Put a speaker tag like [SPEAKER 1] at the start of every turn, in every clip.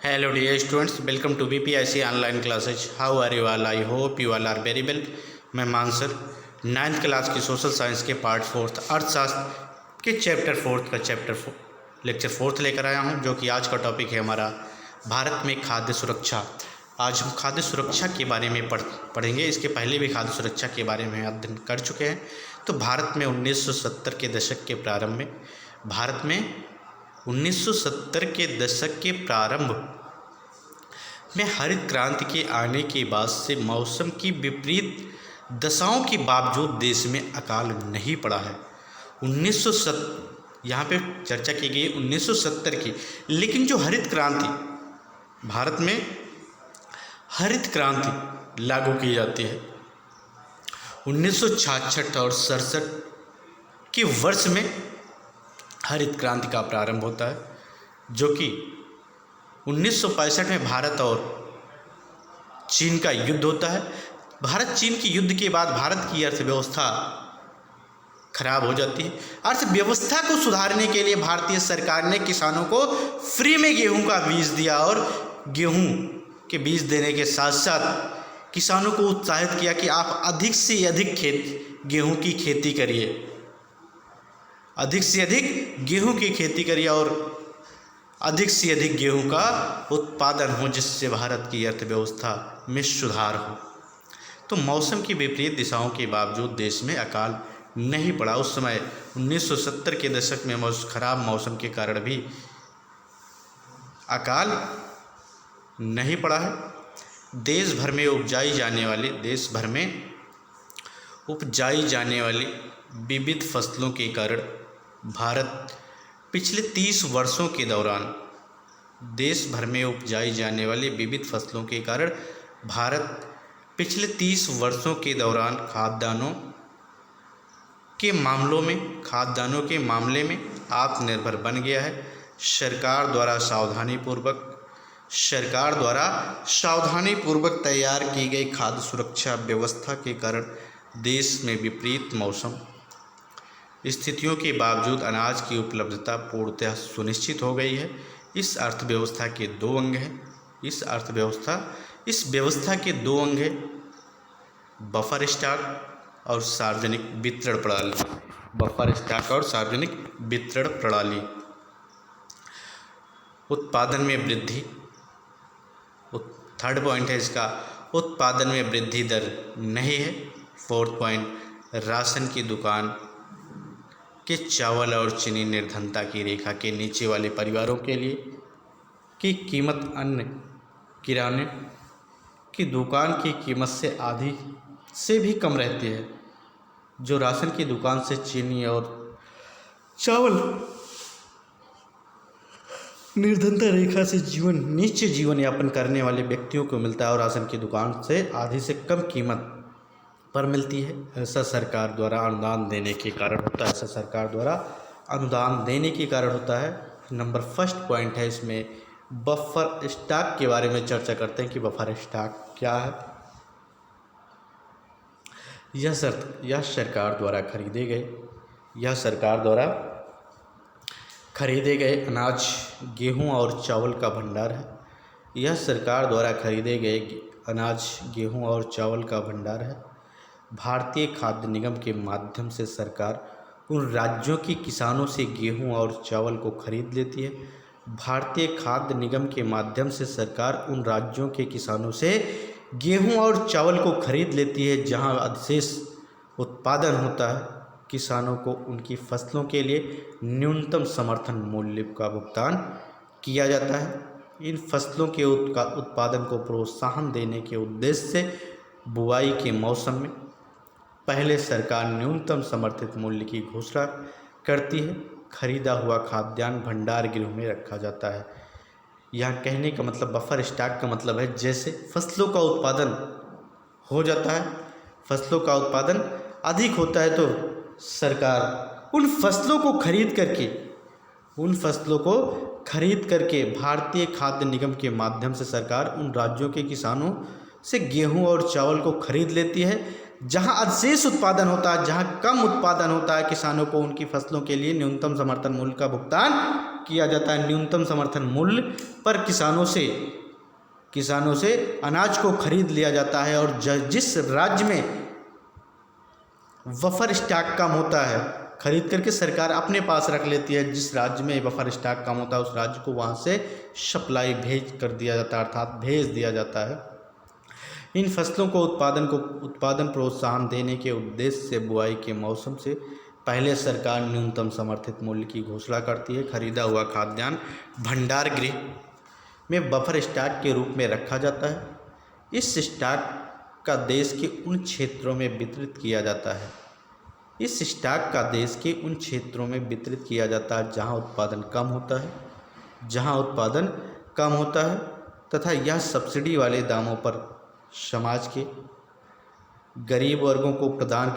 [SPEAKER 1] Hello dear students, welcome to BPIC online classes. How are you all? I hope you all are very well. मैं Mansar 9th class की social science के part 4th अर्थशास्त्र के chapter 4th का lecture 4th लेकर आया हूं, जो कि आज का टॉपिक है हमारा भारत में खाद्य सुरक्षा। आज हम खाद्य सुरक्षा के बारे में पढ़ेंगे। इसके पहले भी खाद्य सुरक्षा के बारे में अध्ययन कर चुके हैं। तो भारत में 1970 के दशक के प्रारंभ में 1970 के दशक के प्रारंभ में हरित क्रांति के आने के बाद से मौसम की विपरीत दशाओं के बावजूद देश में अकाल नहीं पड़ा है। 1970 यहाँ पे चर्चा की गई 1970 की, लेकिन जो हरित क्रांति भारत में हरित क्रांति लागू की जाती है 1966 और 67 के वर्ष में हरित क्रांति का प्रारंभ होता है, जो कि 1965 में भारत और चीन का युद्ध होता है। भारत चीन के युद्ध के बाद भारत की अर्थव्यवस्था खराब हो जाती है। अर्थव्यवस्था को सुधारने के लिए भारतीय सरकार ने किसानों को फ्री में गेहूं का बीज दिया और गेहूं के बीज देने के साथ साथ किसानों को उत्साहित किया कि आप अधिक से अधिक गेहूं की खेती करिए, अधिक से अधिक गेहूं की खेती करिए और अधिक से अधिक गेहूं का उत्पादन हो, जिससे भारत की अर्थव्यवस्था में सुधार हो। तो मौसम की विपरीत दिशाओं के बावजूद देश में अकाल नहीं पड़ा। उस समय 1970 के दशक में खराब मौसम के कारण भी अकाल नहीं पड़ा है। देश भर में उपजाई जाने वाली विविध फसलों के कारण भारत पिछले 30 वर्षों के दौरान देश भर में उपजाई जाने वाली विविध फसलों के कारण भारत पिछले 30 वर्षों के दौरान खाद्यान्नों के मामले में आत्मनिर्भर बन गया है। सरकार द्वारा सावधानीपूर्वक तैयार की गई खाद्य सुरक्षा व्यवस्था के कारण देश में विपरीत मौसम स्थितियों के बावजूद अनाज की उपलब्धता पूर्णतः सुनिश्चित हो गई है। इस व्यवस्था के दो अंग हैं, बफर स्टॉक और सार्वजनिक वितरण प्रणाली। उत्पादन में वृद्धि, थर्ड पॉइंट है इसका, उत्पादन में वृद्धि दर नहीं है। फोर्थ पॉइंट, राशन की दुकान के चावल और चीनी निर्धनता की रेखा के नीचे वाले परिवारों के लिए की कीमत अन्य किराने की दुकान की कीमत से आधी से भी कम रहती है। जो राशन की दुकान से चीनी और चावल निर्धनता रेखा से नीचे जीवन यापन करने वाले व्यक्तियों को मिलता है और राशन की दुकान से आधी से कम कीमत पर मिलती है। ऐसा सरकार द्वारा अनुदान देने के कारण होता है। नंबर फर्स्ट पॉइंट है इसमें बफर स्टॉक के बारे में चर्चा करते हैं कि बफर स्टॉक क्या है। यह सरकार द्वारा खरीदे गए अनाज, गेहूं और चावल का भंडार है। भारतीय खाद्य निगम के माध्यम से सरकार उन राज्यों के किसानों से गेहूं और चावल को खरीद लेती है। भारतीय खाद्य निगम के माध्यम से सरकार उन राज्यों के किसानों से गेहूं और चावल को खरीद लेती है जहां अधिशेष उत्पादन होता है। किसानों को उनकी फसलों के लिए न्यूनतम समर्थन मूल्य का भुगतान किया जाता है। इन फसलों के उत्पादन को प्रोत्साहन देने के उद्देश्य से बुआई के मौसम में पहले सरकार न्यूनतम समर्थित मूल्य की घोषणा करती है। खरीदा हुआ खाद्यान्न भंडार गृह में रखा जाता है। यहाँ कहने का मतलब, बफर स्टॉक का मतलब है, जैसे फसलों का उत्पादन हो जाता है, फसलों का उत्पादन अधिक होता है तो सरकार उन फसलों को खरीद करके भारतीय खाद्य निगम के माध्यम से सरकार उन राज्यों के किसानों से गेहूं और चावल को खरीद लेती है जहां अधिशेष उत्पादन होता है, जहां कम उत्पादन होता है। किसानों को उनकी फसलों के लिए न्यूनतम समर्थन मूल्य का भुगतान किया जाता है न्यूनतम समर्थन मूल्य पर किसानों से अनाज को खरीद लिया जाता है। और जिस राज्य में बफर स्टॉक कम होता है, खरीद करके सरकार अपने पास रख लेती है। जिस राज्य में बफर स्टॉक कम होता है उस राज्य को वहाँ से सप्लाई भेज कर दिया जाता है, अर्थात भेज दिया जाता है। इन फसलों को उत्पादन प्रोत्साहन देने के उद्देश्य से बुआई के मौसम से पहले सरकार न्यूनतम समर्थित मूल्य की घोषणा करती है। खरीदा हुआ खाद्यान्न भंडार गृह में बफर स्टॉक के रूप में रखा जाता है। इस स्टॉक का देश के उन क्षेत्रों में वितरित किया जाता है जहां उत्पादन कम होता है तथा यह सब्सिडी वाले दामों पर समाज के गरीब वर्गों को प्रदान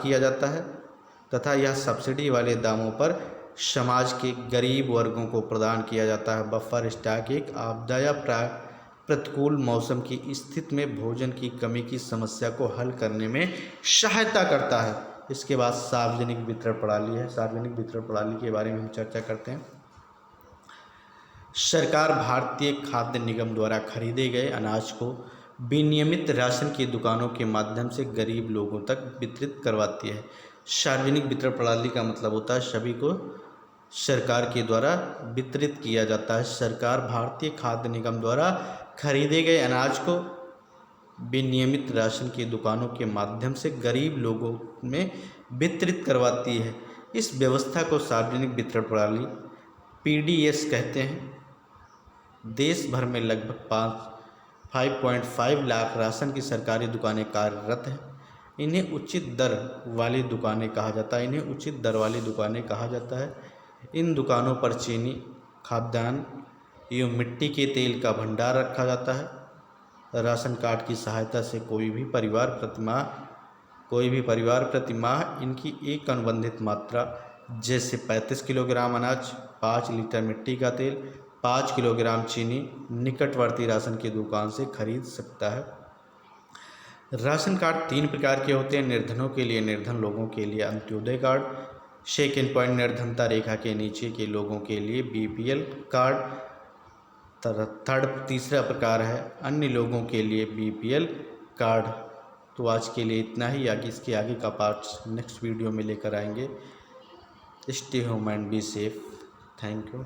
[SPEAKER 1] किया जाता है। बफर स्टॉक एक आपदा या प्रतिकूल मौसम की स्थिति में भोजन की कमी की समस्या को हल करने में सहायता करता है। इसके बाद सार्वजनिक वितरण प्रणाली है। सार्वजनिक वितरण प्रणाली के बारे में हम चर्चा करते हैं। सरकार भारतीय खाद्य निगम द्वारा खरीदे गए अनाज को विनियमित राशन की दुकानों के माध्यम से गरीब लोगों तक वितरित करवाती है। सार्वजनिक वितरण प्रणाली का मतलब होता है सभी को सरकार के द्वारा वितरित किया जाता है। सरकार भारतीय खाद्य निगम द्वारा खरीदे गए अनाज को विनियमित राशन की दुकानों के माध्यम से गरीब लोगों में वितरित करवाती है। इस व्यवस्था को सार्वजनिक वितरण प्रणाली PDS कहते हैं। देश भर में लगभग 5.5 लाख राशन की सरकारी दुकानें कार्यरत हैं। इन्हें उचित दर वाली दुकानें कहा जाता है। इन दुकानों पर चीनी, खाद्यान्न एवं मिट्टी के तेल का भंडार रखा जाता है। राशन कार्ड की सहायता से कोई भी परिवार प्रति माह इनकी एक अनुबंधित मात्रा जैसे 35 किलोग्राम अनाज, 5 लीटर मिट्टी का तेल, 5 किलोग्राम चीनी निकटवर्ती राशन की दुकान से खरीद सकता है। राशन कार्ड 3 प्रकार के होते हैं। निर्धनों के लिए, निर्धन लोगों के लिए अंत्योदय कार्ड। सेकेंड पॉइंट, निर्धनता रेखा के नीचे के लोगों के लिए BPL कार्ड। तीसरा प्रकार है अन्य लोगों के लिए BPL कार्ड। तो आज के लिए इतना ही। इसके आगे का पार्ट नेक्स्ट वीडियो में लेकर आएंगे। Stay home and be safe. Thank you.